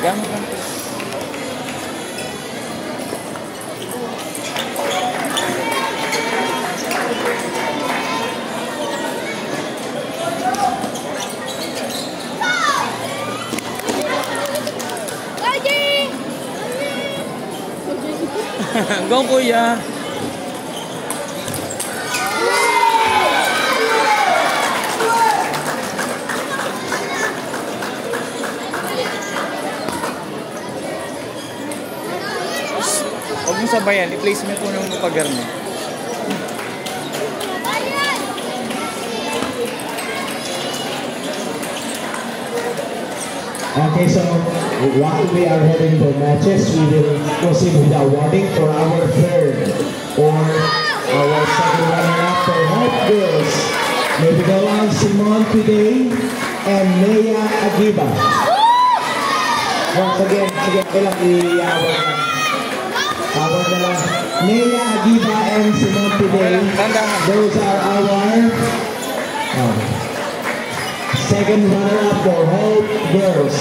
Gamit lang ito. Go, kuya. Huwag mong sabayan, i-place mo po ng mapagar mo. Okay, so while we are having the matches, we will proceed with the awarding for our third or our second runner-up for Hope Girls. May bigalang Simon today and Nea Agiba. Once again, sige, ilang i-award na. Award na lang. Nea Agiba and Simon today. Those are our second runner-up for Hope Girls.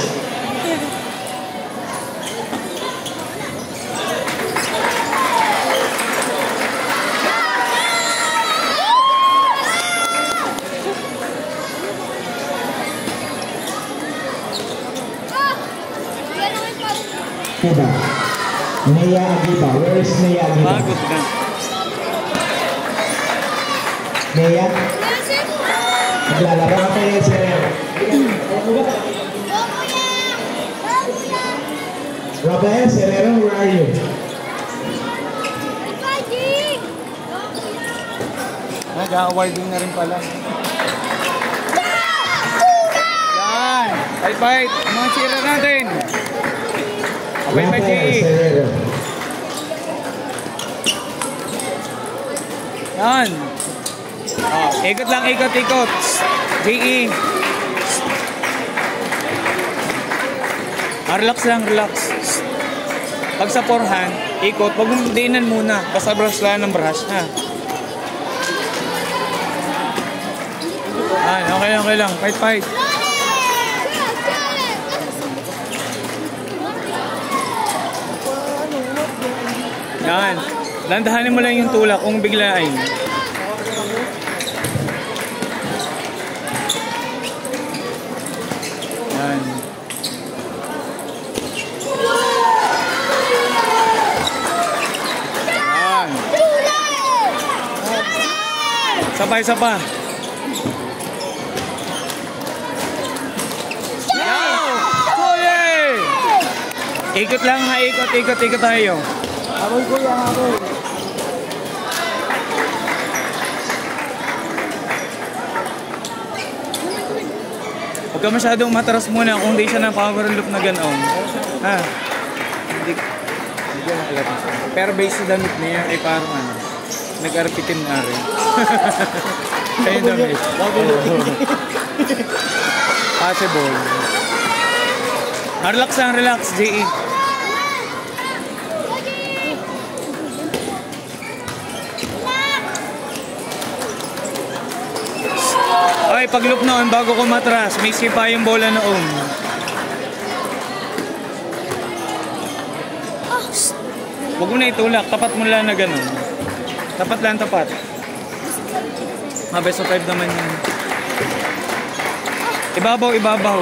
Agiba. Nea Agiba. Where is Nea Agiba? Nea? Naglalaro ka pa yan, sir. Rafael Serrero, where are you? Nag-awarding na rin pala. Yan! Fight! Mga sira natin! Rafael Serrero. Yan! Oh, ikot lang, ikot. JE. Relax lang, relax. Pag sa forehand, ikot. Huwag mong diinan muna. Basta brush lang ng brush, ha? Yan, okay lang. Fight. Yan. Landahanin mo lang yung tulak kung biglain. Yan. Yan. Sabay. Ikot lang ha, ikot tayo. Habol ko yan, habol. Huwag ka masyadong matras muna kung di siya na power loop na ganoon. Ha? Hindi na halata siya. Pero based sa damit niya, ay parang ano, nag-arpitin na rin. Kaya yung damit. Possible. Relax, JE. Ay, pag loop noon, bago ko matras, may sipa yung bola noon. Huwag mo na itulak, tapat mo lang na gano'n. Tapat. Best of 5 naman yun. Ibabaw.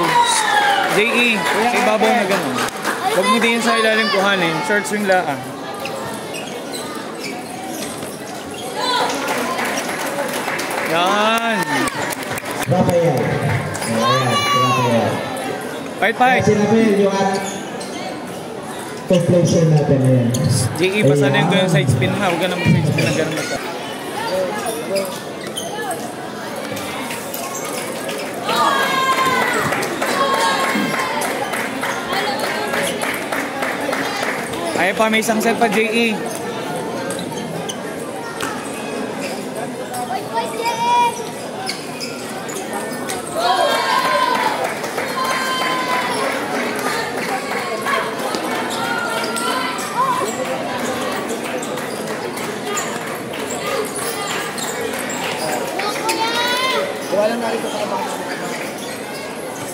JE, sa ibabaw na gano'n. Huwag mo din sa ilalim kuhanin, short swing lang. Yan. Rafael. Fight. Sinabi yung completion natin na yan. JE, basta na yung side spin ha. Huwag ka na mag-side spin na gano'n basta. Ay pa, may isang set pa, JE.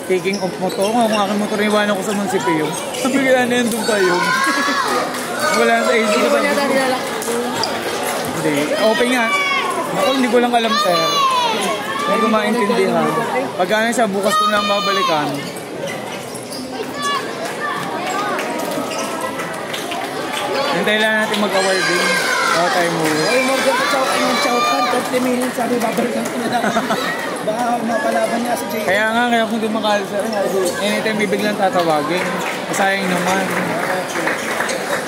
Taking off mo to. Kung aking motor, iwanan ko sa munisipyo. Bigla na yun doon tayo. Wala na sa AC ko. Hindi. Open nga. Ako, hindi ko lang alam, sir. Hindi ko maintindihan. Pag ano siya, bukas ko lang babalikan. Hintayin lang natin mag-awarding. Ako tayo mo. Ay, Morgan, chow-pan, 30 minutes, sabi, babalikan ko na lang. Baka mapalaban niya si Jay. Kaya nga, kaya kung di makal, sir, anytime bibiglang tatawagin. Masayang naman.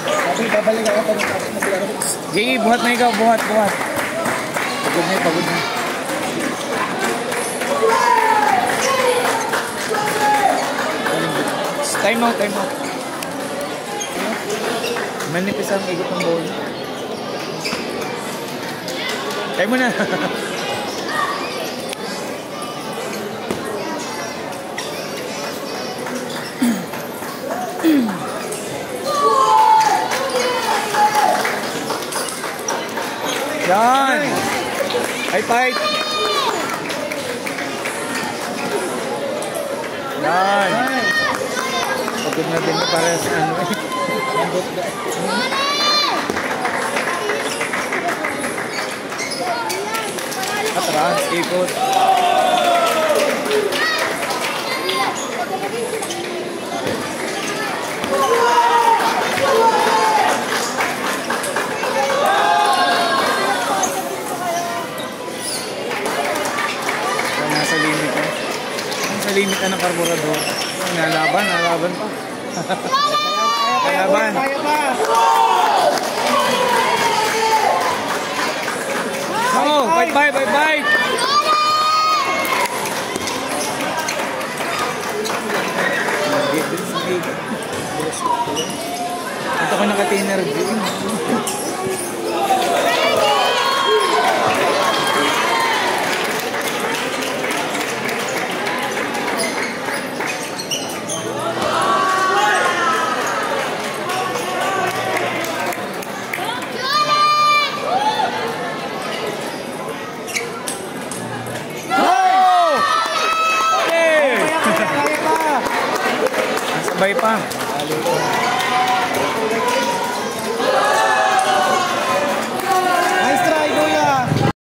Sabi, babalikan ko pa ng tapos na bilaro. Jay, buhat na ikaw, buhat. Pagod na, pagod na. Time out. Manipis ang ikot ng ball. Time mo na. Yan! High five! Yan! Pagod na din para sa ano eh. Atras, ikot. Nasa limit eh. Nasa limit na ng karburador. Nalaban pa. Nalaban. Kaya pa! Oh, fight! Ito ko naka-thinner din. Sabay pa.